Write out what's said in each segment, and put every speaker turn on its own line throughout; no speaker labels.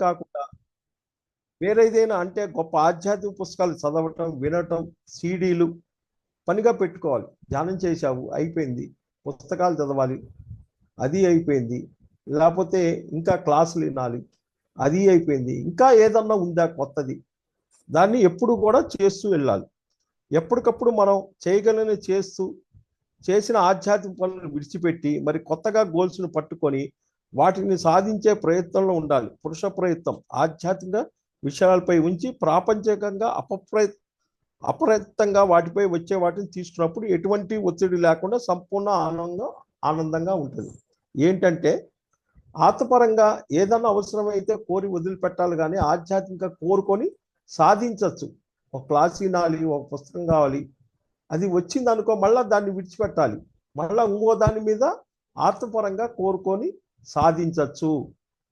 కాకుండా వేరేదైనా అంటే గొప్ప ఆధ్యాత్మిక పుస్తకాలు చదవటం, వినటం, సీడీలు పనిగా పెట్టుకోవాలి. ధ్యానం చేశావు, అయిపోయింది. పుస్తకాలు చదవాలి, అది అయిపోయింది. లేకపోతే ఇంకా క్లాసులు వినాలి, అది అయిపోయింది. ఇంకా ఏదన్నా ఉందా కొత్తది, దాన్ని ఎప్పుడు కూడా చేస్తూ వెళ్ళాలి. ఎప్పటికప్పుడు మనం చేయగలని చేస్తూ చేసిన ఆధ్యాత్మిక పనులను విడిచిపెట్టి మరి కొత్తగా గోల్స్ను పట్టుకొని వాటిని సాధించే ప్రయత్నంలో ఉండాలి. పురుష ప్రయత్నం ఆధ్యాత్మిక విషయాలపై ఉంచి ప్రాపంచికంగా అప్రయత్నంగా వాటిపై వచ్చే వాటిని తీసుకున్నప్పుడు ఎటువంటి ఒత్తిడి లేకుండా సంపూర్ణ ఆనందంగా ఉంటుంది. ఏంటంటే ఆత్మపరంగా ఏదన్నా అవసరమైతే కోరి వదిలిపెట్టాలి, కానీ ఆధ్యాత్మిక కోరుకొని సాధించవచ్చు. ఒక క్లాస్ వినాలి, ఒక పుస్తకం కావాలి, అది వచ్చింది అనుకో, మళ్ళీ దాన్ని విడిచిపెట్టాలి, మళ్ళీ ఇంకో దాని మీద ఆత్మపరంగా కోరుకొని సాధించవచ్చు.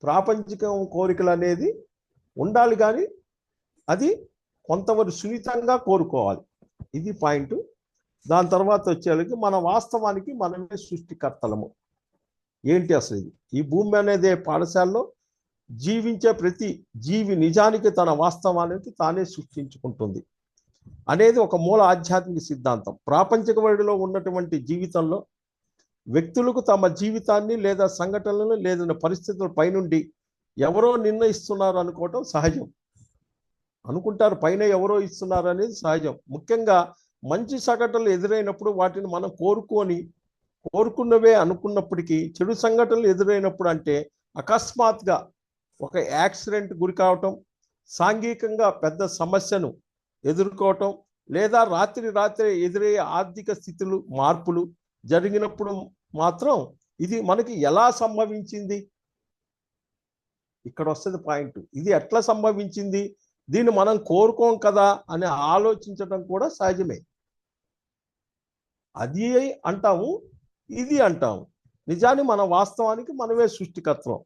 ప్రాపంచిక కోరికలు అనేది ఉండాలి, కానీ అది కొంతవరకు సున్నితంగా కోరుకోవాలి. ఇది పాయింట్. దాని తర్వాత వచ్చేళ్ళకి మన వాస్తవానికి మనమే సృష్టికర్తలము. ఏంటి అసలు ఇది? ఈ భూమి అనేది పాఠశాలలో జీవించే ప్రతి జీవి నిజానికి తన వాస్తవానికి తానే సృష్టించుకుంటుంది అనేది ఒక మూల ఆధ్యాత్మిక సిద్ధాంతం. ప్రాపంచిక వడిలో ఉన్నటువంటి జీవితంలో వ్యక్తులకు తమ జీవితాన్ని లేదా సంఘటనలను లేదా పరిస్థితుల పైనుండి ఎవరో నిర్ణయిస్తున్నారు అనుకోవటం సహజం. అనుకుంటారు పైన ఎవరో ఇస్తున్నారు అనేది సహజం. ముఖ్యంగా మంచి సంఘటనలు ఎదురైనప్పుడు వాటిని మనం కోరుకున్నవే అనుకున్నప్పటికీ చెడు సంఘటనలు ఎదురైనప్పుడు, అంటే అకస్మాత్తుగా ఒక యాక్సిడెంట్ గురి కావటం, సాంఘికంగా పెద్ద సమస్యను ఎదుర్కోవటం, లేదా రాత్రి ఎదురయ్యే ఆర్థిక స్థితులు మార్పులు జరిగినప్పుడు మాత్రం ఇది మనకి ఎలా సంభవించింది, ఇక్కడ వస్తుంది పాయింట్. ఇది ఎట్లా సంభవించింది, దీన్ని మనం కోరుకోం కదా అని ఆలోచించడం కూడా సహజమే. అది అంటాము, ఇది అంటాము. నిజాన్ని మన వాస్తవానికి మనమే సృష్టికర్తం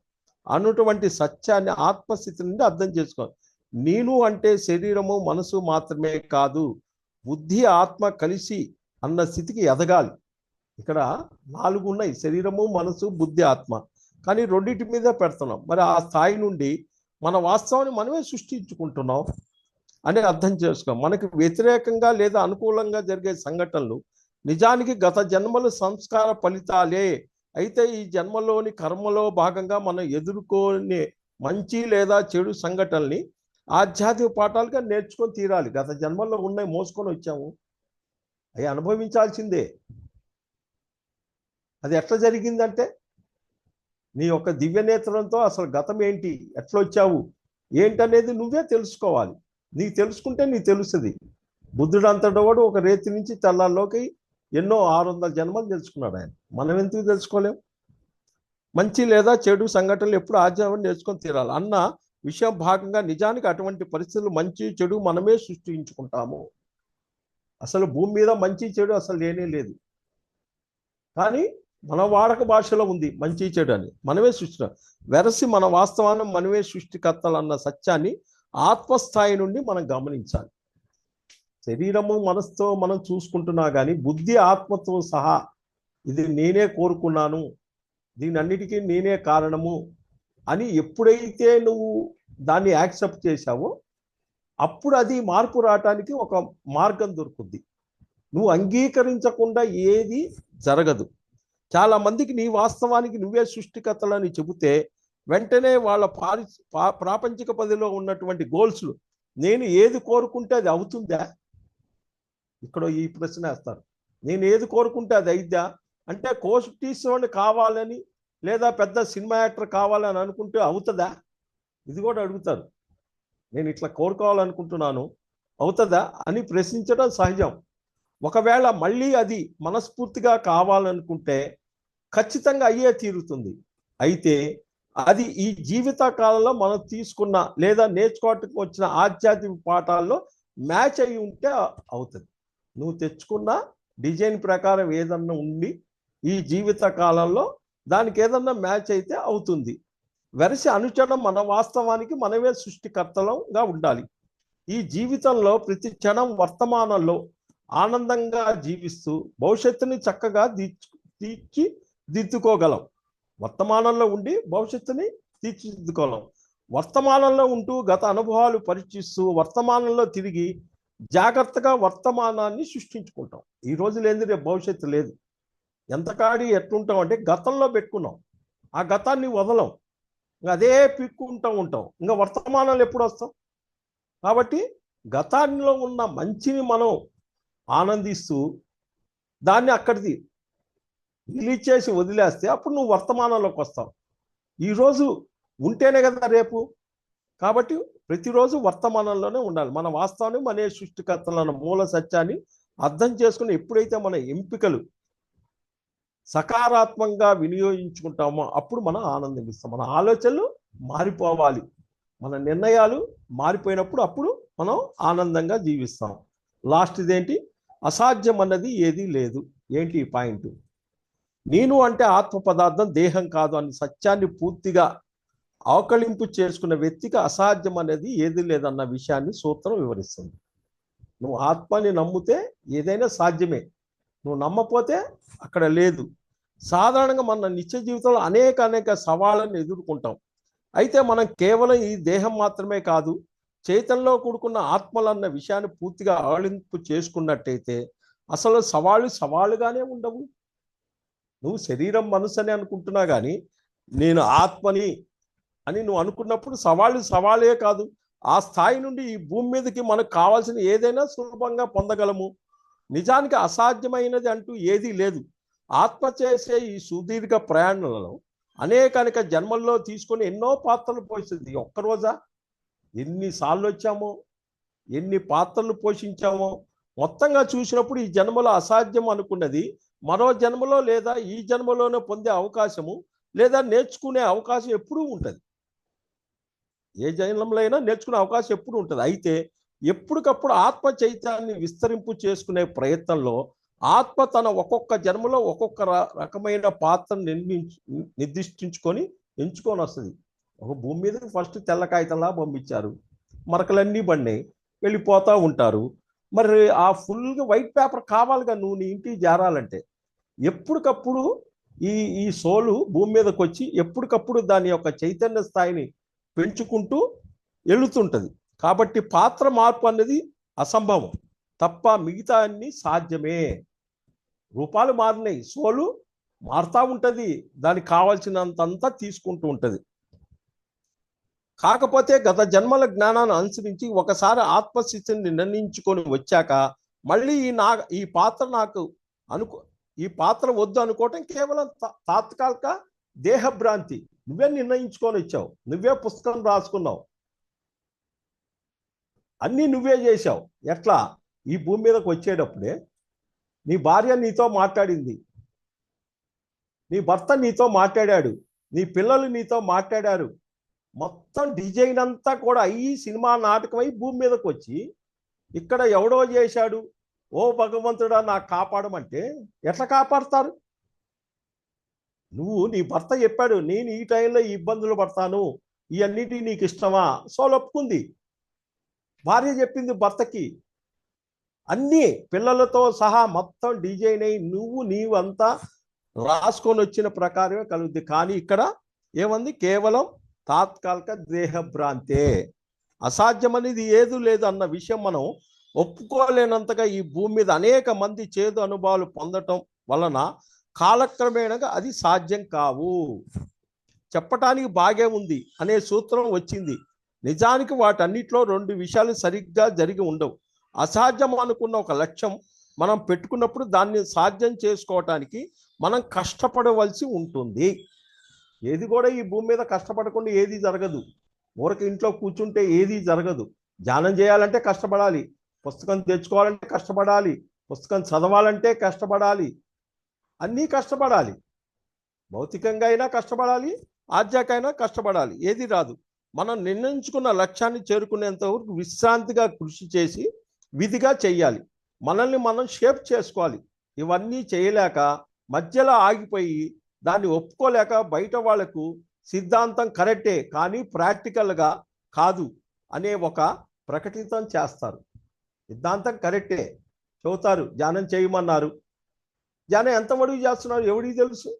అన్నటువంటి సత్యాన్ని ఆత్మస్థితి నుండి అర్థం చేసుకోవాలి. నేను అంటే శరీరము మనసు మాత్రమే కాదు, బుద్ధి ఆత్మ కలిసి అన్న స్థితికి ఎదగాలి. ఇక్కడ 4 ఉన్నాయి, శరీరము మనసు బుద్ధి ఆత్మ, కానీ రెండింటి మీద పెడుతున్నాం. మరి ఆ స్థాయి నుండి మన వాస్తవాన్ని మనమే సృష్టించుకుంటున్నాం అని అర్థం చేసుకోవాలి. మనకి వ్యతిరేకంగా లేదా అనుకూలంగా జరిగే సంఘటనలు నిజానికి గత జన్మల సంస్కార ఫలితాలే. అయితే ఈ జన్మలోని కర్మలో భాగంగా మనం ఎదుర్కొనే మంచి లేదా చెడు సంఘటనల్ని ఆధ్యాత్మిక పాఠాలుగా నేర్చుకొని తీరాలి. గత జన్మల్లో ఉన్నాయి, మోసుకొని వచ్చాము, అవి అనుభవించాల్సిందే. అది ఎట్లా జరిగిందంటే నీ యొక్క దివ్యనేత్రంతో అసలు గతం ఏంటి, ఎట్లా వచ్చావు ఏంటనేది నువ్వే తెలుసుకోవాలి. నీకు తెలుసుకుంటే నీకు తెలుస్తుంది. బుద్ధుడు అంతటి వాడు ఒక రేతి నుంచి తెల్లాల్లోకి ఎన్నో 600 జన్మలు తెలుసుకున్నాడు ఆయన. మనం ఎందుకు తెలుసుకోలేం? మంచి లేదా చెడు సంఘటనలు ఎప్పుడు ఆధ్యాత్మికం నేర్చుకొని తీరాలి అన్న విషయం భాగంగా నిజానికి అటువంటి పరిస్థితులు మంచి చెడు మనమే సృష్టించుకుంటాము. అసలు భూమి మీద మంచి చెడు అసలు లేనే లేదు, కానీ మన వాడక భాషలో ఉంది మంచి చెడు అని. మనమే సృష్టి వెరసి మన వాస్తవాన్ని మనమే సృష్టికర్తలు అన్న సత్యాన్ని ఆత్మస్థాయి నుండి మనం గమనించాలి. శరీరము మనసుతో మనం చూసుకుంటున్నా కానీ బుద్ధి ఆత్మతో సహా ఇది నేనే కోరుకున్నాను, దీని అన్నిటికీ నేనే కారణము అని ఎప్పుడైతే నువ్వు దాన్ని యాక్సెప్ట్ చేశావో అప్పుడు అది మార్పు రావటానికి ఒక మార్గం దొరుకుద్ది. నువ్వు అంగీకరించకుండా ఏది జరగదు. చాలా మందికి నీ వాస్తవానికి నువ్వే సృష్టికర్తలని చెబితే వెంటనే వాళ్ళ ప్రాపంచిక పదిలో ఉన్నటువంటి గోల్స్లు నేను ఏది కోరుకుంటే అది అవుతుందా? ఇక్కడ ఈ ప్రశ్న వేస్తారు. నేను ఏది కోరుకుంటే అది అయిద్దా అంటే కోటీశ్వరుని కావాలని లేదా పెద్ద సినిమా యాక్టర్ కావాలని అనుకుంటే అవుతుందా? ఇది కూడా అడుగుతారు. నేను ఇట్లా కోరుకోవాలనుకుంటున్నాను, అవుతుందా అని ప్రశ్నించడం సహజం. ఒకవేళ మళ్ళీ అది మనస్ఫూర్తిగా కావాలనుకుంటే ఖచ్చితంగా అయ్యే తీరుతుంది. అయితే అది ఈ జీవిత కాలంలో మనం తీసుకున్న లేదా నేర్చుకోవటానికి వచ్చిన ఆధ్యాత్మిక పాఠాల్లో మ్యాచ్ అయ్యి ఉంటే అవుతుంది. నువ్వు తెచ్చుకున్న డిజైన్ ప్రకారం ఏదన్నా ఉండి ఈ జీవిత కాలంలో దానికి ఏదన్నా మ్యాచ్ అయితే అవుతుంది. వెరసి అనుచడం మన వాస్తవానికి మనమే సృష్టికర్తలుగా ఉండాలి. ఈ జీవితంలో ప్రతి క్షణం వర్తమానంలో ఆనందంగా జీవిస్తూ భవిష్యత్తుని చక్కగా తీర్చిదిద్దుకోగలం. వర్తమానంలో ఉండి భవిష్యత్తుని తీర్చిదిద్దుకోగలం. వర్తమానంలో ఉంటూ గత అనుభవాలు పరీక్షిస్తూ వర్తమానంలో తిరిగి జాగ్రత్తగా వర్తమానాన్ని సృష్టించుకుంటాం. ఈ రోజు లేనిది రేపు భవిష్యత్తు లేదు. ఎంతకాడి ఎట్లుంటాం అంటే గతంలో పెట్టుకున్నాం, ఆ గతాన్ని వదలం, ఇంకా అదే పీక్కుంటూ ఉంటాం. ఇంకా వర్తమానాలు ఎప్పుడు వస్తాం? కాబట్టి గతాల్లో ఉన్న మంచిని మనం ఆనందిస్తూ దాన్ని అక్కడిది రిలీజ్ చేసి వదిలేస్తే అప్పుడు నువ్వు వర్తమానంలోకి వస్తావు. ఈరోజు ఉంటేనే కదా రేపు. కాబట్టి ప్రతిరోజు వర్తమానంలోనే ఉండాలి. మన వాస్తవాన్ని మన సృష్టికర్తలను మూల సత్యాన్ని అర్థం చేసుకుని ఎప్పుడైతే మన ఎంపికలు సకారాత్మకంగా వినియోగించుకుంటామో అప్పుడు మనం ఆనందిస్తాం. మన ఆలోచనలు మారిపోవాలి, మన నిర్ణయాలు మారిపోయినప్పుడు అప్పుడు మనం ఆనందంగా జీవిస్తాం. లాస్ట్ ఇదేంటి? అసాధ్యం అన్నది ఏదీ లేదు. ఏంటి ఈ పాయింట్? నేను అంటే ఆత్మ పదార్థం, దేహం కాదు అని సత్యాన్ని పూర్తిగా అవకలింపు చేసుకున్న వ్యక్తికి అసాధ్యం అనేది ఏది లేదన్న విషయాన్ని సూత్రం వివరిస్తుంది. నువ్వు ఆత్మని నమ్మితే ఏదైనా సాధ్యమే, నువ్వు నమ్మపోతే అక్కడ లేదు. సాధారణంగా మన నిత్య జీవితంలో అనేక సవాళ్ళను ఎదుర్కొంటాం. అయితే మనం కేవలం ఈ దేహం మాత్రమే కాదు, చైతన్యంలో కూడుకున్న ఆత్మలన్న విషయాన్ని పూర్తిగా అవలింపు చేసుకున్నట్టయితే అసలు సవాళ్ళుగానే ఉండవు. నువ్వు శరీరం మనసు అని అనుకుంటున్నా కానీ నేను ఆత్మని అని నువ్వు అనుకున్నప్పుడు సవాళ్ళే కాదు. ఆ స్థాయి నుండి ఈ భూమి మీదకి మనకు కావాల్సిన ఏదైనా సులభంగా పొందగలము. నిజానికి అసాధ్యమైనది అంటూ ఏదీ లేదు. ఆత్మ చేసే ఈ సుదీర్ఘ ప్రయాణంలో అనేక జన్మల్లో తీసుకొని ఎన్నో పాత్రలు పోషిస్తుంది. ఒక్కరోజా ఎన్నిసార్లు వచ్చామో, ఎన్ని పాత్రలు పోషించామో మొత్తంగా చూసినప్పుడు ఈ జన్మలో అసాధ్యం అనుకున్నది మరో జన్మలో లేదా ఈ జన్మలోనే పొందే అవకాశము లేదా నేర్చుకునే అవకాశం ఎప్పుడూ ఉంటుంది. ఏ జన్మలో అయినా నేర్చుకునే అవకాశం ఎప్పుడు ఉంటుంది. అయితే ఎప్పటికప్పుడు ఆత్మ చైతన్యాన్ని విస్తరింపు చేసుకునే ప్రయత్నంలో ఆత్మ తన ఒక్కొక్క జన్మలో ఒక్కొక్క రకమైన పాత్రను నిర్దిష్టించుకొని ఎంచుకొని వస్తుంది. ఒక భూమి మీద ఫస్ట్ తెల్ల కాగితంలా పంపించారు, మరకలన్నీ పడినాయి, వెళ్ళిపోతూ ఉంటారు. మరి ఆ ఫుల్గా వైట్ పేపర్ కావాలిగా నువ్వు నీ ఇంటికి చేరాలంటే. ఎప్పటికప్పుడు ఈ ఈ సోలు భూమి మీదకి వచ్చి ఎప్పటికప్పుడు దాని యొక్క చైతన్య స్థాయిని పెంచుకుంటూ వెళుతుంటుంది. కాబట్టి పాత్ర మార్పు అనేది అసంభవం తప్ప మిగతా అన్ని సాధ్యమే. రూపాలు మారినాయి, సోలు మారుతూ ఉంటుంది, దానికి కావాల్సినంతంతా తీసుకుంటూ ఉంటుంది. కాకపోతే గత జన్మల జ్ఞానాన్ని అనుసరించి ఒకసారి ఆత్మస్థితిని నిర్ణయించుకొని వచ్చాక మళ్ళీ ఈ పాత్ర నాకు ఈ పాత్ర వద్దు అనుకోవటం కేవలం తాత్కాలిక దేహభ్రాంతి. నువ్వే నిర్ణయించుకొని వచ్చావు, నువ్వే పుస్తకం రాసుకున్నావు, అన్నీ నువ్వే చేశావు. ఎట్లా? ఈ భూమి మీదకి వచ్చేటప్పుడే నీ భార్య నీతో మాట్లాడింది, నీ భర్త నీతో మాట్లాడాడు, నీ పిల్లలు నీతో మాట్లాడారు. మొత్తం డిజైన్ అంతా కూడా అయ్యి సినిమా నాటకం అయి భూమి మీదకి వచ్చి ఇక్కడ ఎవడో చేశాడు, ఓ భగవంతుడా నాకు కాపాడమంటే ఎట్లా కాపాడతారు? నీ భర్త చెప్పాడు, నేను ఈ టైంలో ఈ ఇబ్బందులు పడతాను, ఇవన్నిటి నీకు ఇష్టమా? ఒప్పుకుంది. భార్య చెప్పింది భర్తకి, అన్నీ పిల్లలతో సహా మొత్తం డిజైన్ అయి నీవు అంతా రాసుకొని వచ్చిన ప్రకారమే కలుగుద్ది. కానీ ఇక్కడ ఏమంది? కేవలం తాత్కాలిక దేహభ్రాంతే. అసాధ్యం అనేది ఏది లేదు అన్న విషయం మనం ఒప్పుకోలేనంతగా ఈ భూమి మీద అనేక మంది చేదు అనుభవాలు పొందటం వలన కాలక్రమేణగా అది సాధ్యం కావు. చెప్పటానికి బాగే ఉంది అనే సూత్రం వచ్చింది. నిజానికి వాటన్నిటిలో రెండు విషయాలు సరిగ్గా జరిగి ఉండవు. అసాధ్యం అనుకున్న ఒక లక్ష్యం మనం పెట్టుకున్నప్పుడు దాన్ని సాధ్యం చేసుకోవటానికి మనం కష్టపడవలసి ఉంటుంది. ఏది కూడా ఈ భూమి మీద కష్టపడకుండా ఏది జరగదు. ఊరికి ఇంట్లో కూర్చుంటే ఏది జరగదు. ధ్యానం చేయాలంటే కష్టపడాలి, పుస్తకం తెచ్చుకోవాలంటే కష్టపడాలి, పుస్తకం చదవాలంటే కష్టపడాలి, అన్నీ కష్టపడాలి. భౌతికంగా అయినా కష్టపడాలి, ఆధ్యాత్మికంగా కష్టపడాలి. ఏది రాదు. మనం నిర్ణయించుకున్న లక్ష్యాన్ని చేరుకునేంత వరకు విశ్రాంతిగా కృషి చేసి విధిగా చెయ్యాలి. మనల్ని మనం షేప్ చేసుకోవాలి. ఇవన్నీ చేయలేక మధ్యలో ఆగిపోయి దాన్ని ఒప్పుకోలేక బయట వాళ్లకు సిద్ధాంతం కరెక్టే కానీ ప్రాక్టికల్గా కాదు అనే ఒక ప్రకటితం చేస్తారు. సిద్ధాంతం కరెక్టే చెబుతారు, ధ్యానం చేయమన్నారు, ధ్యానం ఎంతవరకు చేస్తున్నారు ఎవడికి తెలుసు?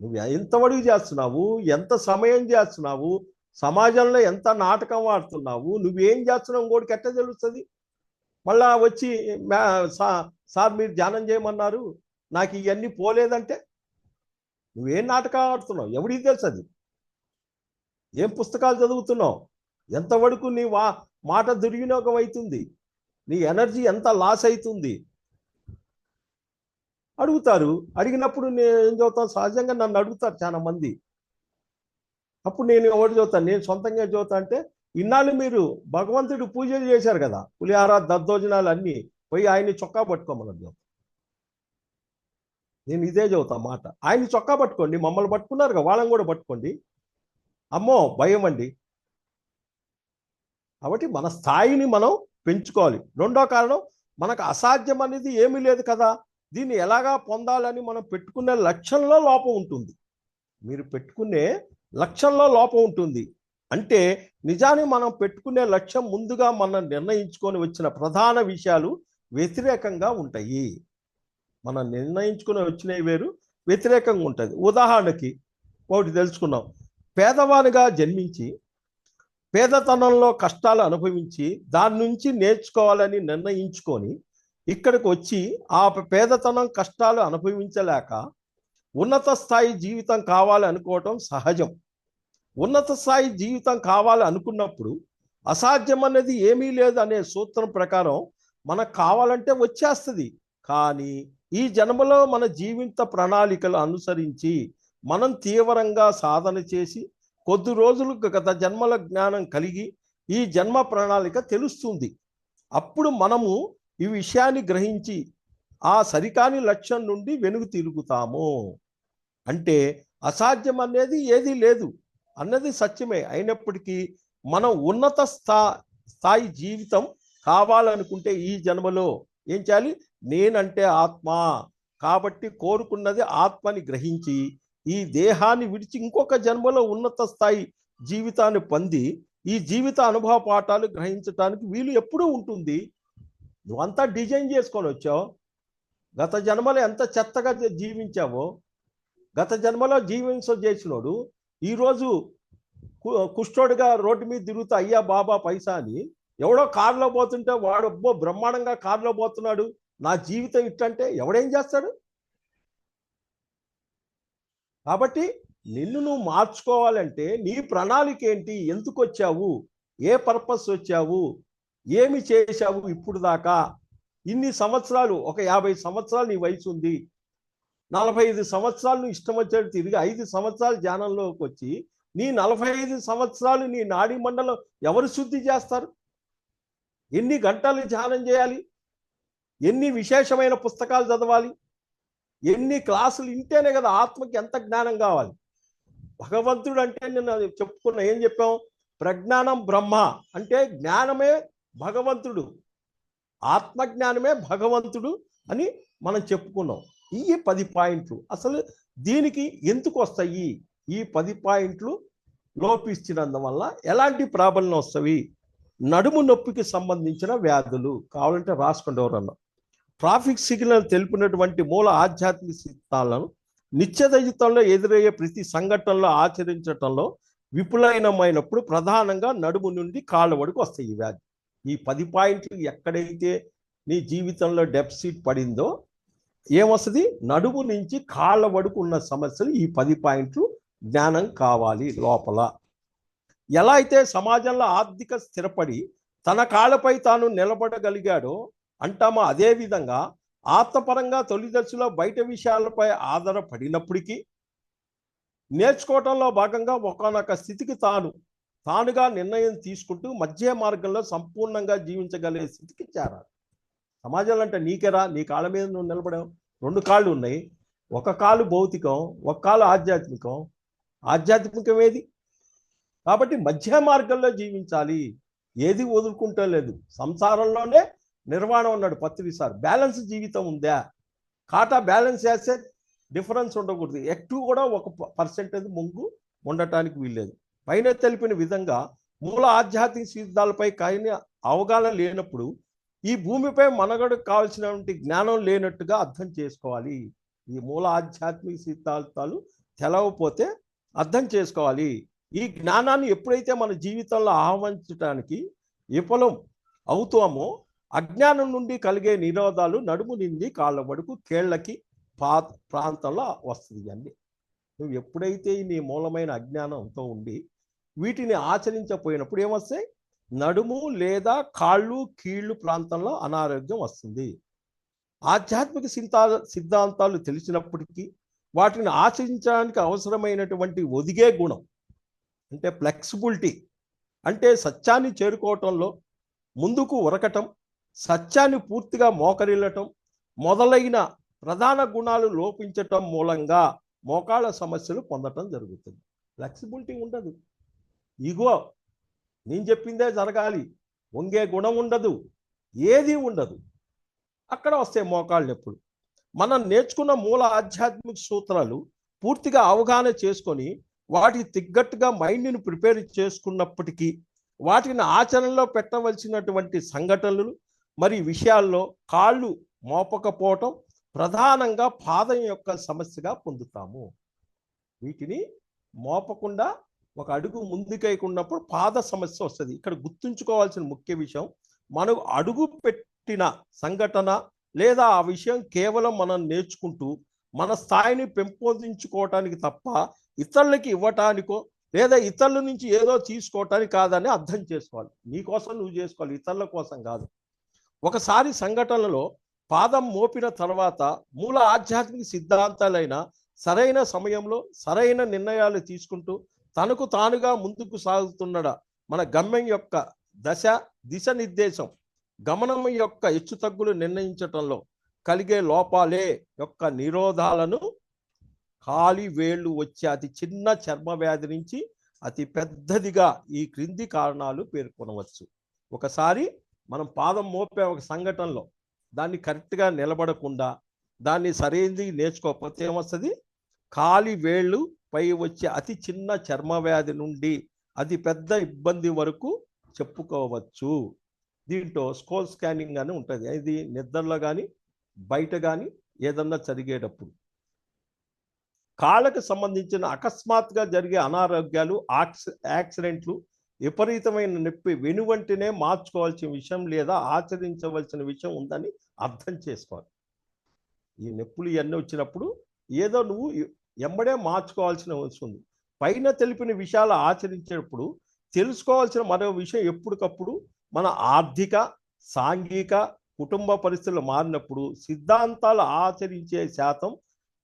నువ్వు ఎంతవరకు చేస్తున్నావు, ఎంత సమయం చేస్తున్నావు, సమాజంలో ఎంత నాటకం ఆడుతున్నావు, నువ్వేం చేస్తున్నావు ఇంకోటికి ఎట్లా తెలుస్తుంది? మళ్ళా వచ్చి సార్ మీరు ధ్యానం చేయమన్నారు, నాకు ఇవన్నీ పోలేదంటే నువ్వేం నాటకం ఆడుతున్నావు? ఎవడికి తెలుసు అది? ఏం పుస్తకాలు చదువుతున్నావు? ఎంతవరకు నీ మాట దుర్వినియోగం అవుతుంది? నీ ఎనర్జీ ఎంత లాస్ అవుతుంది? అడుగుతారు. అడిగినప్పుడు నేను ఏం చదువుతాను? సహజంగా నన్ను అడుగుతారు చాలా మంది. అప్పుడు నేను ఎవరు చదువుతాను? నేను సొంతంగా చదువుతా అంటే, ఇన్నాళ్ళు మీరు భగవంతుడు పూజలు చేశారు కదా, పులిహార దద్దోజనాలు అన్నీ, పోయి ఆయన్ని చొక్కా పట్టుకోమన్నది. నేను ఇదే చదువుతా మాట. ఆయన్ని చొక్కా పట్టుకోండి, మమ్మల్ని పట్టుకున్నారు కదా, వాళ్ళని కూడా పట్టుకోండి. అమ్మో భయం అండి. కాబట్టి మన స్థాయిని మనం పెంచుకోవాలి. రెండో కారణం, మనకు అసాధ్యం అనేది ఏమీ లేదు కదా, దీన్ని ఎలాగా పొందాలని మనం పెట్టుకునే లక్ష్యంలో లోపం ఉంటుంది. మీరు పెట్టుకునే లక్ష్యంలో లోపం ఉంటుంది. అంటే నిజానికి మనం పెట్టుకునే లక్ష్యం ముందుగా మనం నిర్ణయించుకొని వచ్చిన ప్రధాన విషయాలు వ్యతిరేకంగా ఉంటాయి. మనం నిర్ణయించుకుని వచ్చినవి వేరు, వ్యతిరేకంగా ఉంటుంది. ఉదాహరణకి ఒకటి తెలుసుకున్నాం. పేదవానిగా జన్మించి పేదతనంలో కష్టాలు అనుభవించి దాని నుంచి నేర్చుకోవాలని నిర్ణయించుకొని ఇక్కడికి వచ్చి ఆ పేదతనం కష్టాలు అనుభవించలేక ఉన్నత స్థాయి జీవితం కావాలి అనుకోవటం సహజం. ఉన్నత స్థాయి జీవితం కావాలి అనుకున్నప్పుడు అసాధ్యం అనేది ఏమీ లేదు అనే సూత్రం ప్రకారం మనకు కావాలంటే వచ్చేస్తుంది. కానీ ఈ జన్మలో మన జీవిత ప్రణాళికలు అనుసరించి మనం తీవ్రంగా సాధన చేసి కొద్ది రోజులు గత జన్మల జ్ఞానం కలిగి ఈ జన్మ ప్రణాళిక తెలుస్తుంది. అప్పుడు మనము ఈ విషయాన్ని గ్రహించి ఆ సరికాని లక్ష్యం నుండి వెనుక తిరుగుతాము. అంటే అసాధ్యం అనేది ఏదీ లేదు అన్నది సత్యమే. అయినప్పటికీ మనం ఉన్నత స్థాయి జీవితం కావాలనుకుంటే ఈ జన్మలో ఏం చేయాలి? నేనంటే ఆత్మ కాబట్టి కోరుకున్నది ఆత్మని గ్రహించి ఈ దేహాన్ని విడిచి ఇంకొక జన్మలో ఉన్నత స్థాయి జీవితాన్ని పొంది ఈ జీవిత అనుభవ పాఠాలు గ్రహించడానికి వీలు ఎప్పుడూ ఉంటుంది. నువ్వంతా డిజైన్ చేసుకొని వచ్చావు. గత జన్మలో ఎంత చెత్తగా జీవించావో, గత జన్మలో చేసినోడు ఈరోజు కుష్ఠోడిగా రోడ్డు మీద తిరుగుతూ అయ్యా బాబా పైసా అని ఎవడో కారులో పోతుంటే వాడు అబ్బో బ్రహ్మాండంగా కారులో పోతున్నాడు, నా జీవితం ఇట్టంటే ఎవడేం చేస్తాడు? కాబట్టి నిన్ను నువ్వు మార్చుకోవాలంటే నీ ప్రణాళిక ఏంటి? ఎందుకు వచ్చావు? ఏ పర్పస్ వచ్చావు? ఏమి చేశావు ఇప్పుడు దాకా? ఇన్ని సంవత్సరాలు, ఒక 50 సంవత్సరాలు నీ వయసు ఉంది, 45 సంవత్సరాలు నువ్వు ఇష్టం వచ్చేది తిరిగి 5 సంవత్సరాలు ధ్యానంలోకి వచ్చి నీ 45 సంవత్సరాలు నీ నాడీ మండలం ఎవరు శుద్ధి చేస్తారు? ఎన్ని గంటలు ధ్యానం చేయాలి? ఎన్ని విశేషమైన పుస్తకాలు చదవాలి? ఎన్ని క్లాసులు ఇంటేనే కదా ఆత్మకి ఎంత జ్ఞానం కావాలి? భగవంతుడు అంటే నేను చెప్పుకున్నా, ఏం చెప్పాం? ప్రజ్ఞానం బ్రహ్మ అంటే జ్ఞానమే భగవంతుడు, ఆత్మజ్ఞానమే భగవంతుడు అని మనం చెప్పుకున్నాం. ఈ 10 పాయింట్లు అసలు దీనికి ఎందుకు వస్తాయి? ఈ 10 పాయింట్లు లోపిస్తున్నందువల్ల ఎలాంటి ప్రాబ్లం వస్తాయి? నడుము నొప్పికి సంబంధించిన వ్యాధులు కావాలంటే రాసుకోండి ఎవరన్నా. ట్రాఫిక్ సిగ్నల్ తెలిపినటువంటి మూల ఆధ్యాత్మిక సిద్ధాలను నిత్య జీవితంలో ఎదురయ్యే ప్రతి సంఘటనలో ఆచరించటంలో విపులమైనప్పుడు ప్రధానంగా నడుము నుండి కాళ్ళ వరకు వస్తాయి ఈ వ్యాధి. ఈ 10 పాయింట్లు ఎక్కడైతే నీ జీవితంలో డెఫిసిట్ పడిందో ఏమొస్తుంది? నడుము నుంచి కాళ్ళ వరకు ఉన్న సమస్యలు ఈ 10 పాయింట్లు జ్ఞానం కావాలి లోపల. ఎలా అయితే సమాజంలో ఆర్థిక స్థిరపడి తన కాళ్ళపై తాను నిలబడగలిగాడో అంటామో, అదేవిధంగా ఆత్మపరంగా తొలి దశలో బయట విషయాలపై ఆధారపడినప్పటికీ నేర్చుకోవటంలో భాగంగా ఒకానొక స్థితికి తానుగా నిర్ణయం తీసుకుంటూ మధ్య మార్గంలో సంపూర్ణంగా జీవించగలిగే స్థితికి చేరాలి. సమాజంలో అంటే నీకెరా, నీ కాళ్ళ మీద నువ్వు నిలబడావు, 2 కాళ్ళు ఉన్నాయి, ఒక కాలు భౌతికం, ఒక కాలు ఆధ్యాత్మికం. ఆధ్యాత్మికం ఏది? కాబట్టి మధ్య మార్గంలో జీవించాలి, ఏది వదులుకుంటా లేదు. సంసారంలోనే నిర్వాణం అన్నాడు పత్రిసార్. బ్యాలెన్స్ జీవితం ఉందా? కాటా బ్యాలెన్స్ చేస్తే డిఫరెన్స్ ఉండకూడదు, ఎక్కువ కూడా 1% ముంగు ఉండటానికి వీల్లేదు. పైన తెలిపిన విధంగా మూల ఆధ్యాత్మిక సిద్ధాలపై కాని అవగాహన లేనప్పుడు ఈ భూమిపై మనగడకు కావాల్సినటువంటి జ్ఞానం లేనట్టుగా అర్థం చేసుకోవాలి. ఈ మూల ఆధ్యాత్మిక సిద్ధాంతాలు తెలవకపోతే అర్థం చేసుకోవాలి. ఈ జ్ఞానాన్ని ఎప్పుడైతే మన జీవితంలో ఆహ్వానించడానికి విఫలం అవుతామో అజ్ఞానం నుండి కలిగే నిరోధాలు నడుము నిండి కాళ్ళ వరకు కేళ్ళకి ప్రాంతంలో వస్తుంది. ఇవన్నీ నువ్వు ఎప్పుడైతే నీ మూలమైన అజ్ఞానంతో ఉండి వీటిని ఆచరించకపోయినప్పుడు ఏమొస్తాయి? నడుము లేదా కాళ్ళు కీళ్ళు ప్రాంతంలో అనారోగ్యం వస్తుంది. ఆధ్యాత్మిక సిద్ధాంతాలు తెలిసినప్పటికీ వాటిని ఆచరించడానికి అవసరమైనటువంటి ఒదిగే గుణం అంటే ఫ్లెక్సిబిలిటీ, అంటే సత్యాన్ని చేరుకోవటంలో ముందుకు ఉరకటం, సత్యాన్ని పూర్తిగా మోకరిల్లటం మొదలైన ప్రధాన గుణాలు లోపించటం మూలంగా మోకాళ్ళ సమస్యలు పొందటం జరుగుతుంది. ఫ్లెక్సిబిలిటీ ఉండదు, ఇగో నేను చెప్పిందే జరగాలి, వంగే గుణం ఉండదు, ఏది ఉండదు. అక్కడ వస్తే మోకాళ్ళు ఎప్పుడు మనం నేర్చుకున్న మూల ఆధ్యాత్మిక సూత్రాలు పూర్తిగా అవగాహన చేసుకొని వాటికి తిగ్గట్టుగా మైండ్ని ప్రిపేర్ చేసుకున్నప్పటికీ వాటిని ఆచరణలో పెట్టవలసినటువంటి సంఘటనలు మరి విషయాల్లో కాళ్ళు మోపకపోవటం ప్రధానంగా పాదం యొక్క సమస్యగా పొందుతాము. వీటిని మోపకుండా ఒక అడుగు ముందుకేయకున్నప్పుడు పాద సమస్య వస్తుంది. ఇక్కడ గుర్తుంచుకోవాల్సిన ముఖ్య విషయం, మనం అడుగు పెట్టిన సంఘటన లేదా ఆ విషయం కేవలం మనం నేర్చుకుంటూ మన స్థాయిని పెంపొందించుకోవటానికి తప్ప ఇతరులకి ఇవ్వటానికో లేదా ఇతరుల నుంచి ఏదో తీసుకోవటానికి కాదని అర్థం చేసుకోవాలి. నీకోసం నువ్వు చేసుకోవాలి, ఇతరుల కోసం కాదు. ఒకసారి సంఘటనలో పాదం మోపిన తర్వాత మూల ఆధ్యాత్మిక సిద్ధాంతాలైన సరైన సమయంలో సరైన నిర్ణయాలు తీసుకుంటూ తనకు తానుగా ముందుకు సాగుతున్నడ మన గమ్యం యొక్క దిశ నిర్దేశం గమనం యొక్క హెచ్చుతగ్గులు నిర్ణయించటంలో కలిగే లోపాలే యొక్క నిరోధాలను కాలి వేళ్ళు వచ్చే అతి చిన్న చర్మ వ్యాధి నుంచి అతి పెద్దదిగా ఈ క్రింది కారణాలు పేర్కొనవచ్చు. ఒకసారి మనం పాదం మోపే ఒక సంఘటనలో దాన్ని కరెక్ట్గా నిలబడకుండా దాన్ని సరైనది నేర్చుకోకపోతే ఏమొస్తుంది? కాలి వేళ్ళు పై వచ్చే అతి చిన్న చర్మ వ్యాధి నుండి అతి పెద్ద ఇబ్బంది వరకు చెప్పుకోవచ్చు. దీంట్లో స్కోల్ స్కానింగ్ అని ఉంటుంది. ఇది నిద్రలో కానీ బయట కానీ ఏదన్నా జరిగేటప్పుడు కాళ్ళకు సంబంధించిన అకస్మాత్తుగా జరిగే అనారోగ్యాలు, యాక్సిడెంట్లు, విపరీతమైన నొప్పి వెనువంటినే మార్చుకోవాల్సిన విషయం లేదా ఆచరించవలసిన విషయం ఉందని అర్థం చేసుకోవాలి. ఈ నొప్పులు ఇవన్నీ వచ్చినప్పుడు ఏదో నువ్వు ఎంబడే మార్చుకోవాల్సిన అవసరం ఉంది. పైన తెలిపిన విషయాలు ఆచరించేటప్పుడు తెలుసుకోవాల్సిన మరో విషయం, ఎప్పటికప్పుడు మన ఆర్థిక, సాంఘిక, కుటుంబ పరిస్థితులు మారినప్పుడు సిద్ధాంతాలు ఆచరించే శాతం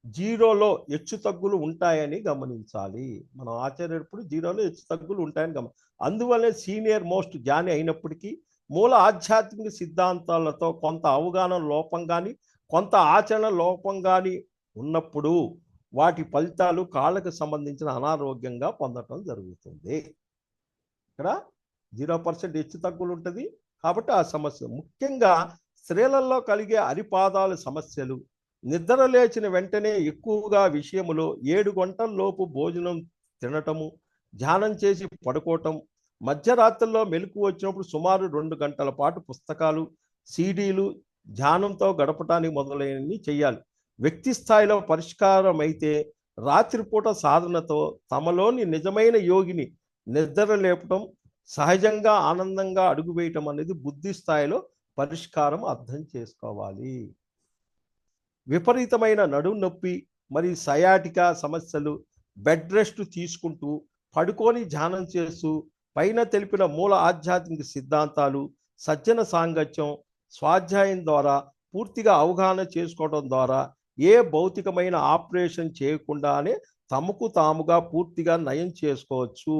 జీరోలో హెచ్చుతగ్గులు ఉంటాయని గమనించాలి. మనం ఆచరించేటప్పుడు జీరోలో హెచ్చుతగ్గులు ఉంటాయని అందువల్లే సీనియర్ మోస్ట్ జ్ఞాని అయినప్పటికీ మూల ఆధ్యాత్మిక సిద్ధాంతాలతో కొంత అవగాహన లోపం కానీ కొంత ఆచరణ లోపం కానీ ఉన్నప్పుడు వాటి ఫలితాలు కాళ్ళకు సంబంధించిన అనారోగ్యంగా పొందటం జరుగుతుంది. ఇక్కడ 0% హెచ్చుతగ్గులు ఉంటుంది కాబట్టి ఆ సమస్య ముఖ్యంగా స్త్రీలలో కలిగే అరిపాదాల సమస్యలు, నిద్ర లేచిన వెంటనే ఎక్కువగా విషయములో 7 గంటల లోపు భోజనం తినటము, ధ్యానం చేసి పడుకోవటం, మధ్యరాత్రుల్లో మెలకు వచ్చినప్పుడు సుమారు 2 గంటల పాటు పుస్తకాలు, సీడీలు, ధ్యానంతో గడపటానికి మొదలైనవి చేయాలి. వ్యక్తి స్థాయిలో పరిష్కారం అయితే రాత్రిపూట సాధనతో తమలోని నిజమైన యోగిని నిద్ర లేపటం, సహజంగా ఆనందంగా అడుగువేయటం అనేది బుద్ధి స్థాయిలో పరిష్కారం అర్థం చేసుకోవాలి. విపరీతమైన నడుము నొప్పి మరియు సయాటికా సమస్యలు బెడ్ రెస్ట్ తీసుకుంటూ పడుకొని ధ్యానం చేస్తూ పైన తెలిపిన మూల ఆధ్యాత్మిక సిద్ధాంతాలు, సజ్జన సాంగత్యం, స్వాధ్యాయం ద్వారా పూర్తిగా అవగాహన చేసుకోవడం ద్వారా ఏ భౌతికమైన ఆపరేషన్ చేయకుండానే తమకు తాముగా పూర్తిగా నయం చేసుకోవచ్చు.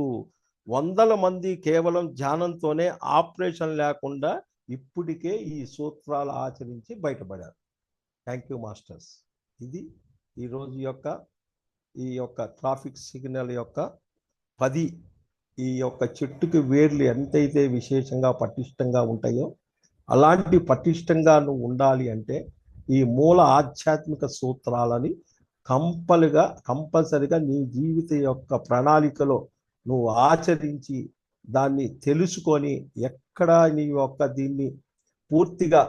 100 మంది కేవలం ధ్యానంతోనే ఆపరేషన్ లేకుండా ఇప్పటికే ఈ సూత్రాలు ఆచరించి బయటపడారు. Thank you masters. ఇది ఈరోజు ఈ యొక్క ట్రాఫిక్ సిగ్నల్ యొక్క 10 ఈ యొక్క చెట్టుకి వేర్లు ఎంతైతే విశేషంగా పటిష్టంగా ఉంటాయో అలాంటి పటిష్టంగా నువ్వు ఉండాలి అంటే ఈ మూల ఆధ్యాత్మిక సూత్రాలని కంపల్సరిగా నీ జీవిత యొక్క ప్రణాళికలో నువ్వు ఆచరించి దాన్ని తెలుసుకొని ఎక్కడ నీ యొక్క దీన్ని పూర్తిగా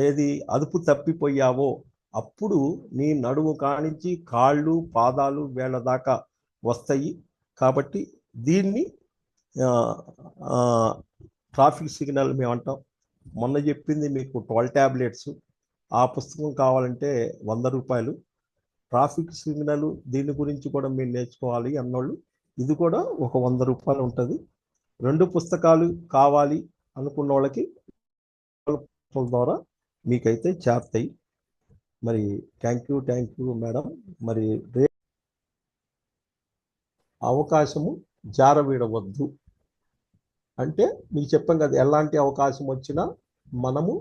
ఏది అదుపు తప్పిపోయావో అప్పుడు నీ నడుము కానించి కాళ్ళు పాదాలు వేళ్ళ దాకా వస్తాయి. కాబట్టి దీన్ని ట్రాఫిక్ సిగ్నల్ మేము అంటాం. మొన్న చెప్పింది మీకు 12 ట్యాబ్లెట్స్. ఆ పుస్తకం కావాలంటే 100 రూపాయలు. ట్రాఫిక్ సిగ్నల్ దీని గురించి కూడా మీరు నేర్చుకోవాలి అన్నోళ్ళు ఇది కూడా ఒక 100 రూపాయలు ఉంటుంది. 2 పుస్తకాలు కావాలి అనుకున్న వాళ్ళకి ద్వారా మీకైతే చేస్తాయి. మరి థ్యాంక్ యూ మేడం. మరి అవకాశము జారవిడవద్దు అంటే మీకు చెప్పాం కదా, ఎలాంటి అవకాశం వచ్చినా మనము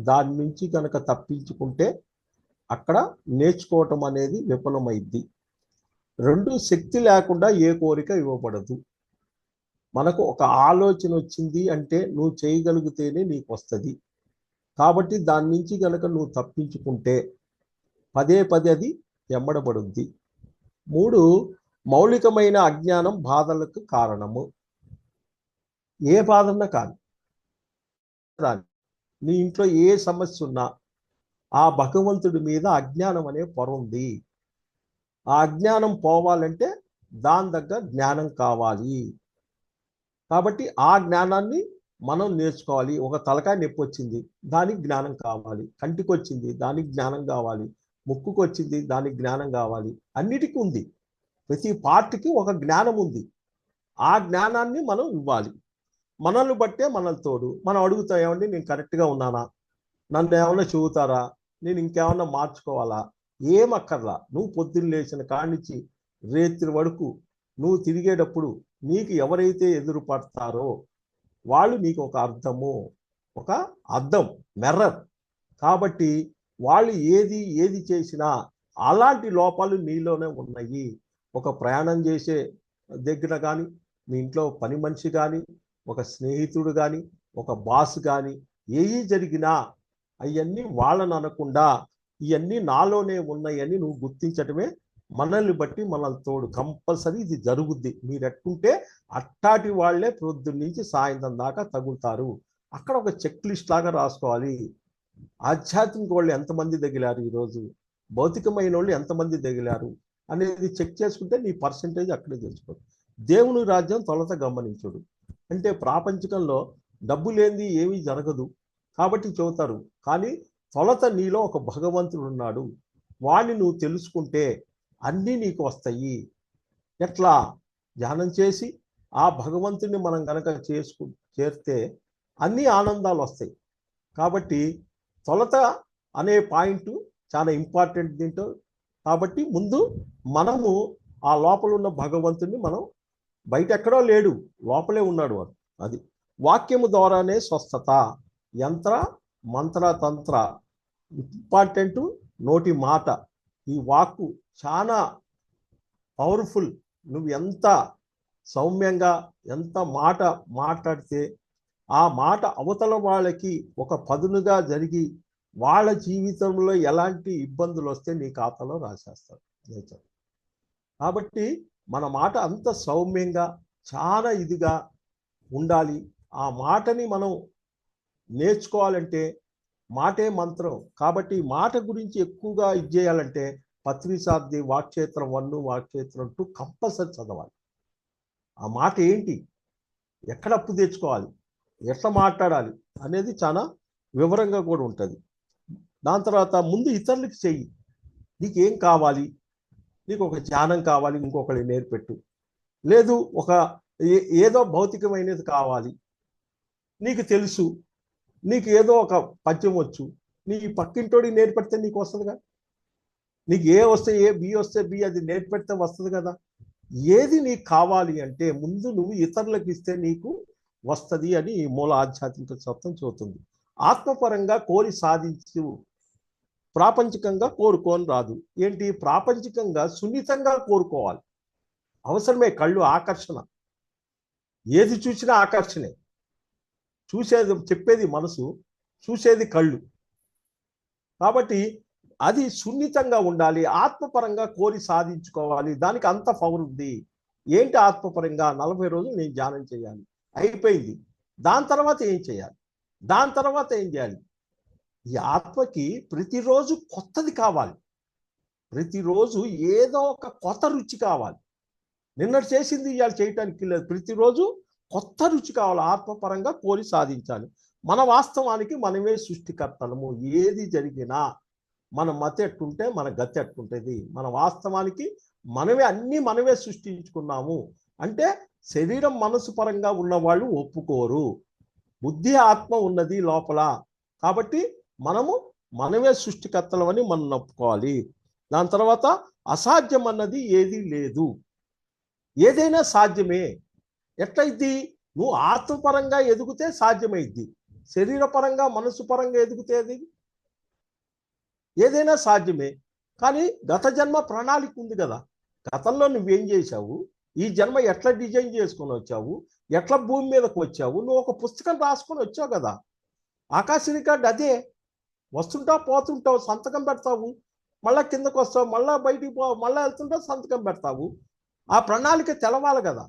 దాని నుంచి కనుక తప్పించుకుంటే అక్కడ నేర్చుకోవటం అనేది విఫలమైద్ది. 2 శక్తి లేకుండా ఏ కోరిక ఇవ్వబడదు. మనకు ఒక ఆలోచన వచ్చింది అంటే నువ్వు చేయగలిగితేనే నీకు వస్తుంది. కాబట్టి దాని నుంచి కనుక నువ్వు తప్పించుకుంటే పదే పదే అది ఎమ్మడబడుద్ది. 3 మౌలికమైన అజ్ఞానం బాధలకు కారణము. ఏ బాధన్నా కాదు, నీ ఇంట్లో ఏ సమస్య ఉన్నా ఆ భగవంతుడి మీద అజ్ఞానం అనే పొర ఉంది. ఆ అజ్ఞానం పోవాలంటే దాని దగ్గర జ్ఞానం కావాలి. కాబట్టి ఆ జ్ఞానాన్ని మనం నేర్చుకోవాలి. ఒక తలకాయ నొప్పి వచ్చింది, దానికి జ్ఞానం కావాలి. కంటికి వచ్చింది, దానికి జ్ఞానం కావాలి. ముక్కుకు వచ్చింది, దానికి జ్ఞానం కావాలి. అన్నిటికీ ఉంది. ప్రతి పార్ట్కి ఒక జ్ఞానం ఉంది. ఆ జ్ఞానాన్ని మనం ఇవ్వాలి. మనల్ని బట్టే మనల్ని తోడు. మనం అడుగుతాం, ఏమండి నేను కరెక్ట్గా ఉన్నానా, నన్ను ఏమన్నా చెబుతారా, నేను ఇంకేమన్నా మార్చుకోవాలా? ఏమక్కర్లా. నువ్వు పొద్దున్న లేచిన కానించి రేత్రి వరకు నువ్వు తిరిగేటప్పుడు నీకు ఎవరైతే ఎదురు పడతారో వాళ్ళు నీకు ఒక అద్దం, మెర్రర్. కాబట్టి వాళ్ళు ఏది చేసినా అలాంటి లోపాలు నీలోనే ఉన్నాయి. ఒక ప్రయాణం చేసే దగ్గర కానీ, మీ ఇంట్లో పని మనిషి కానీ, ఒక స్నేహితుడు కానీ, ఒక బాస్ కానీ, ఏవి జరిగినా అవన్నీ వాళ్ళని అనకుండా ఇవన్నీ నాలోనే ఉన్నాయని నువ్వు గుర్తించటమే మనల్ని బట్టి మనల్ని తోడు. కంపల్సరీ ఇది జరుగుద్ది. మీరు ఎట్టుంటే అట్టాటి వాళ్లే ప్రొద్దున్న నుంచి సాయంత్రం దాకా తగులుతారు. అక్కడ ఒక చెక్ లిస్ట్ లాగా రాసుకోవాలి. ఆధ్యాత్మిక వాళ్ళు ఎంతమంది తగిలారు, ఈరోజు భౌతికమైన వాళ్ళు ఎంతమంది తగిలారు అనేది చెక్ చేసుకుంటే నీ పర్సంటేజ్ అక్కడే తెలుసుకోవాలి. దేవుని రాజ్యం తొలత గమనించుడు. అంటే ప్రాపంచికంలో డబ్బు లేనిది ఏమీ జరగదు కాబట్టి చెబుతారు. కానీ తొలత నీలో ఒక భగవంతుడు ఉన్నాడు. వాడిని నువ్వు తెలుసుకుంటే అన్నీ నీకు వస్తాయి. ఎట్లా? ధ్యానం చేసి ఆ భగవంతుని మనం గనక చేరితే అన్ని ఆనందాలు వస్తాయి. కాబట్టి తొలత అనే పాయింట్ చాలా ఇంపార్టెంట్ దీంట్లో. కాబట్టి ముందు మనము ఆ లోపల ఉన్న భగవంతుని మనం, బయట ఎక్కడో లేడు, లోపలే ఉన్నాడు వాడు. అది వాక్యము ద్వారానే స్వస్థత. యంత్ర మంత్ర తంత్ర ఇంపార్టెంట్. నోటి మాట, ఈ వాక్కు చాలా పవర్ఫుల్. నువ్వు ఎంత సౌమ్యంగా ఎంత మాట మాట్లాడితే ఆ మాట అవతల వాళ్ళకి ఒక పదునుగా జరిగి వాళ్ళ జీవితంలో ఎలాంటి ఇబ్బందులు వస్తే నీ ఖాతాలో రాసేస్తారు నేచర్. కాబట్టి మన మాట అంత సౌమ్యంగా చాలా ఇదిగా ఉండాలి. ఆ మాటని మనం నేర్చుకోవాలంటే మాటే మంత్రం. కాబట్టి మాట గురించి ఎక్కువగా ఇది చేయాలంటే పత్రిసార్థి వాక్క్షేత్రం 1 వాక్క్షేత్రం 2 కంపల్సరీ చదవాలి. ఆ మాట ఏంటి, ఎక్కడ అప్పు తెచ్చుకోవాలి, ఎట్లా మాట్లాడాలి అనేది చాలా వివరంగా కూడా ఉంటుంది. దాని తర్వాత ముందు ఇతరులకి చెయ్యి. నీకేం కావాలి, నీకు ఒక ధ్యానం కావాలి, ఇంకొకరి నేర్పెట్టు. లేదు ఒక ఏదో భౌతికమైనది కావాలి, నీకు తెలుసు, నీకు ఏదో ఒక పద్యం వచ్చు, నీ పక్కింటోడికి నేర్పెడితే నీకు వస్తుందిగా. నీకు ఏ వస్తే ఏ, బి వస్తే బి, అది నేర్పెడితే వస్తుంది కదా. ఏది నీకు కావాలి అంటే ముందు నువ్వు ఇతరులకు ఇస్తే నీకు వస్తుంది అని మూల ఆధ్యాత్మిక తత్వం చెబుతుంది. ఆత్మపరంగా కోరి సాధించు, ప్రాపంచికంగా కోరుకోని రాదు. ఏంటి? ప్రాపంచికంగా సున్నితంగా కోరుకోవాలి. అవసరమే. కళ్ళు ఆకర్షణ, ఏది చూసినా ఆకర్షణే. చూసేది చెప్పేది మనసు, చూసేది కళ్ళు. కాబట్టి అది సున్నితంగా ఉండాలి. ఆత్మపరంగా కోరి సాధించుకోవాలి. దానికి అంత పవర్ ఉంది. ఏంటి ఆత్మపరంగా? 40 రోజులు నేను ధ్యానం చేయాలి, అయిపోయింది. దాని తర్వాత ఏం చేయాలి? ఈ ఆత్మకి ప్రతిరోజు కొత్తది కావాలి, ప్రతిరోజు ఏదో ఒక కొత్త రుచి కావాలి. నిన్నటి చేసింది ఇవాళ చేయటానికి లేదు, ప్రతిరోజు కొత్త రుచి కావాలి. ఆత్మపరంగా కోరి సాధించాలి. మన వాస్తవానికి మనమే సృష్టికర్తలము. ఏది జరిగినా మన మతి ఎట్టుంటే మన గతి ఎట్టుంటుంది. మన వాస్తవానికి మనమే సృష్టించుకున్నాము అంటే శరీరం మనసు పరంగా ఉన్నవాళ్ళు ఒప్పుకోరు. బుద్ధి ఆత్మ ఉన్నది లోపల, కాబట్టి మనమే సృష్టికర్తలమని మనం ఒప్పుకోవాలి. దాని తర్వాత అసాధ్యం అన్నది ఏదీ లేదు, ఏదైనా సాధ్యమే. ఎట్లయిద్ది? నువ్వు ఆత్మపరంగా ఎదిగితే సాధ్యమైద్ది, శరీరపరంగా మనసు పరంగా ఎదిగితే అది ఏదైనా సాధ్యమే. కానీ గత జన్మ ప్రణాళిక ఉంది కదా, గతంలో నువ్వేం చేశావు, ఈ జన్మ ఎట్లా డిజైన్ చేసుకొని వచ్చావు, ఎట్లా భూమి మీదకి వచ్చావు, నువ్వు ఒక పుస్తకం రాసుకొని వచ్చావు కదా. ఆకాశ రికార్డు అదే. వస్తుంటావు, పోతుంటావు, సంతకం పెడతావు, మళ్ళీ కిందకు వస్తావు, మళ్ళీ బయటికి మళ్ళీ వెళ్తుంటావు, సంతకం పెడతావు. ఆ ప్రణాళిక తెలవాలి కదా.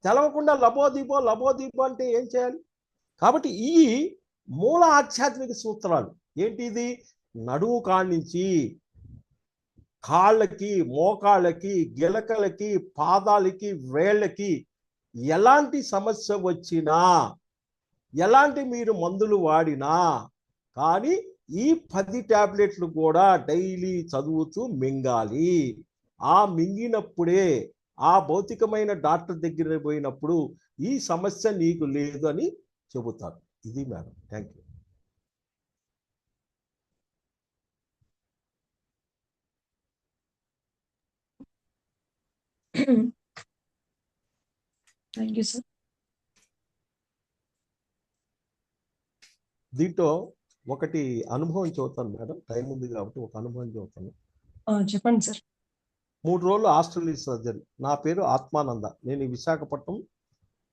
తెలవకుండా లబోదీపో అంటే ఏం చేయాలి? కాబట్టి ఈ మూల ఆధ్యాత్మిక సూత్రాలు ఏంటి? ఇది నడుము కాడ్నుంచి కాళ్ళకి, మోకాళ్ళకి, గిలకలకి, పాదాలకి, వేళ్ళకి ఎలాంటి సమస్య వచ్చినా, ఎలాంటి మీరు మందులు వాడినా కానీ ఈ 10 టాబ్లెట్లు కూడా డైలీ చదువుతూ మింగాలి. ఆ మింగినప్పుడే ఆ భౌతికమైన డాక్టర్ దగ్గర పోయినప్పుడు ఈ సమస్య నీకు లేదు అని చెబుతారు. ఇది madam. Thank you.
Thank you sir.
దీంట్లో ఒకటి అనుభవం చెబుతాను మేడం, టైం ఉంది కాబట్టి ఒక అనుభవం చెబుతాను.
చెప్పండి సార్.
3 రోజులు ఆస్ట్రేలియా సర్జరీ. నా పేరు ఆత్మానంద. నేను విశాఖపట్నం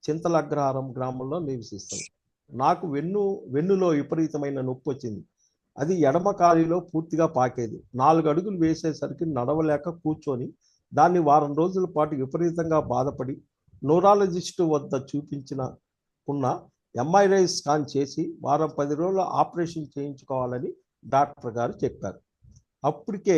చింతలగ్రహారం గ్రామంలో నివసిస్తాను. నాకు వెన్నులో విపరీతమైన నొప్పి వచ్చింది. అది ఎడమ కాలిలో పూర్తిగా పాకేది. 4 అడుగులు వేసేసరికి నడవలేక కూర్చొని దాన్ని వారం రోజుల పాటు విపరీతంగా బాధపడి న్యూరాలజిస్టు వద్ద చూపించుకున్న ఎంఆర్ఐ స్కాన్ చేసి వారం 10 రోజులు ఆపరేషన్ చేయించుకోవాలని డాక్టర్ గారు చెప్పారు. అప్పటికే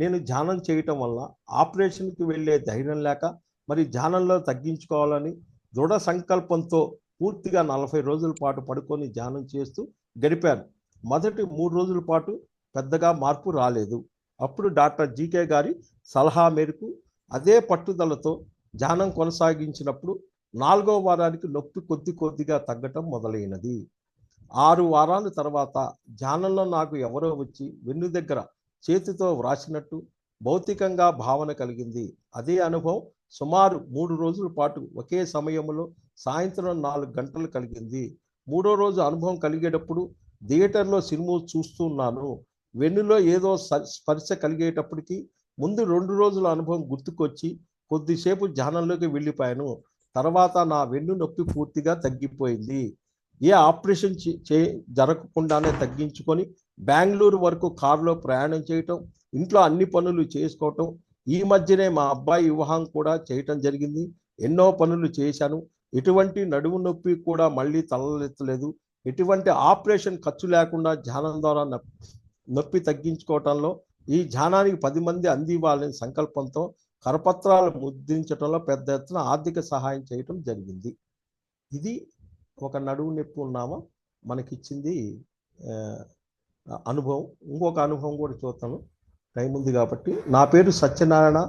నేను ధ్యానం చేయటం వల్ల ఆపరేషన్కి వెళ్ళే ధైర్యం లేక మరి ధ్యానంలో తగ్గించుకోవాలని దృఢ సంకల్పంతో పూర్తిగా 40 రోజుల పాటు పడుకొని ధ్యానం చేస్తూ గడిపాను. మొదటి 3 రోజుల పాటు పెద్దగా మార్పు రాలేదు. అప్పుడు డాక్టర్ జీకే గారి సలహా మేరకు అదే పట్టుదలతో ధ్యానం కొనసాగించినప్పుడు 4వ వారానికి నొప్పి కొద్దిగా తగ్గటం మొదలైనది. 6 వారాల తర్వాత ధ్యానంలో నాకు ఎవరో వచ్చి వెన్ను దగ్గర చేతితో వ్రాసినట్టు భౌతికంగా భావన కలిగింది. అదే అనుభవం సుమారు 3 రోజుల పాటు ఒకే సమయంలో సాయంత్రం 4 గంటలు కలిగింది. 3వ రోజు అనుభవం కలిగేటప్పుడు థియేటర్లో సినిమా చూస్తున్నాను. వెన్నులో ఏదో స్పర్శ కలిగేటప్పటికి ముందు 2 రోజుల అనుభవం గుర్తుకొచ్చి కొద్దిసేపు ధ్యానంలోకి వెళ్ళిపోయాను. తర్వాత నా వెన్ను నొప్పి పూర్తిగా తగ్గిపోయింది. ఏ ఆపరేషన్ జరగకుండానే తగ్గించుకొని బెంగళూరు వరకు కారులో ప్రయాణం చేయటం, ఇంట్లో అన్ని పనులు చేసుకోవటం. ఈ మధ్యనే మా అబ్బాయి వివాహం కూడా చేయటం జరిగింది. ఎన్నో పనులు చేశాను. ఎటువంటి నడుము నొప్పి కూడా మళ్ళీ తలెత్తలేదు. ఎటువంటి ఆపరేషన్ ఖర్చు లేకుండా ధ్యానం ద్వారా నొప్పి తగ్గించుకోవటంలో ఈ ధ్యానానికి 10 మంది అందివ్వాలని సంకల్పంతో కరపత్రాలు ముద్రించడంలో పెద్ద ఎత్తున ఆర్థిక సహాయం చేయటం జరిగింది. ఇది ఒక నడుము నొప్పి ఉన్నామా మనకిచ్చింది అనుభవం. ఇంకొక అనుభవం కూడా చూస్తాను, టైం ఉంది కాబట్టి. నా పేరు సత్యనారాయణ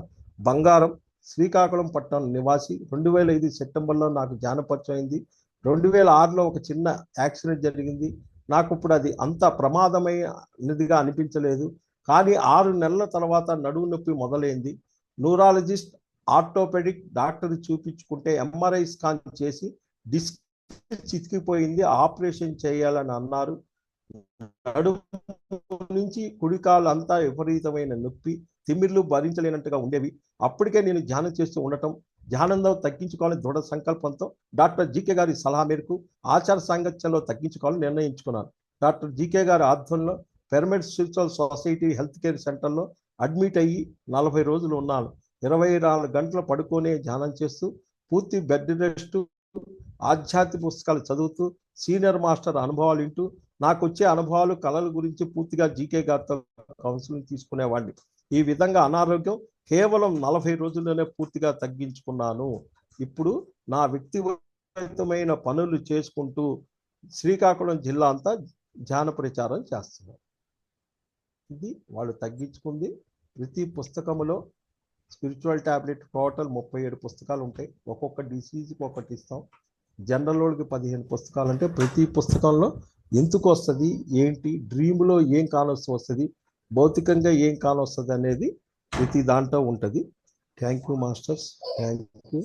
బంగారం, శ్రీకాకుళం పట్టణం నివాసి. 2005 సెప్టెంబర్లో నాకు ధ్యానపరిచయం అయింది. 2006లో ఒక చిన్న యాక్సిడెంట్ జరిగింది. నాకు ఇప్పుడు అది అంత ప్రమాదమైనదిగా అనిపించలేదు. కానీ 6 నెలల తర్వాత నడుము నొప్పి మొదలైంది. న్యూరాలజిస్ట్, ఆర్థోపెడిక్ డాక్టర్ చూపించుకుంటే ఎంఆర్ఐ స్కాన్ చేసి డిస్క్ చితికిపోయింది, ఆపరేషన్ చేయాలని అన్నారు. నడుము నుంచి కుడికాలు అంతా విపరీతమైన నొప్పి, తిమ్మిర్లు భరించలేనట్టుగా ఉండేవి. అప్పటికే నేను ధ్యానం చేస్తూ ఉండటం, ధ్యానంలో తగ్గించుకోవాలని దృఢ సంకల్పంతో డాక్టర్ జీకే గారి సలహా మేరకు ఆచార సాంగత్యంలో తగ్గించుకోవాలని నిర్ణయించుకున్నాను. డాక్టర్ జీకే గారి ఆధ్వర్యంలో pyramid spiritual society health care సెంటర్లో అడ్మిట్ అయ్యి 40 రోజులు ఉన్నాను. 24 గంటలు పడుకొనే ధ్యానం చేస్తూ, పూర్తి బెడ్ రెస్ట్, ఆధ్యాత్మిక పుస్తకాలు చదువుతూ, సీనియర్ మాస్టర్ అనుభవాలు వింటూ నాకు వచ్చే అనుభవాలు కళల గురించి పూర్తిగా జీకే గారితో కౌన్సిలింగ్ తీసుకునేవాడిని. ఈ విధంగా అనారోగ్యం కేవలం 40 రోజుల్లోనే పూర్తిగా తగ్గించుకున్నాను. ఇప్పుడు నా వ్యక్తిగతమైన పనులు చేసుకుంటూ శ్రీకాకుళం జిల్లా అంతా ధ్యాన ప్రచారం చేస్తున్నారు. ఇది వాళ్ళు తగ్గించుకుంది. ప్రతి పుస్తకములో స్పిరిచువల్ టాబ్లెట్ టోటల్ 37 పుస్తకాలు ఉంటాయి. ఒక్కొక్క డిసీజ్కి ఒకటి ఇస్తాం. జనరల్ వాళ్ళకి 15 పుస్తకాలు అంటే ప్రతి పుస్తకంలో ఎందుకు వస్తుంది, ఏంటి, డ్రీమ్లో ఏం కానొస్తు వస్తుంది, భౌతికంగా ఏం కానొస్తుంది అనేది ప్రతి దాంట్లో ఉంటుంది. Thank you masters, thank you.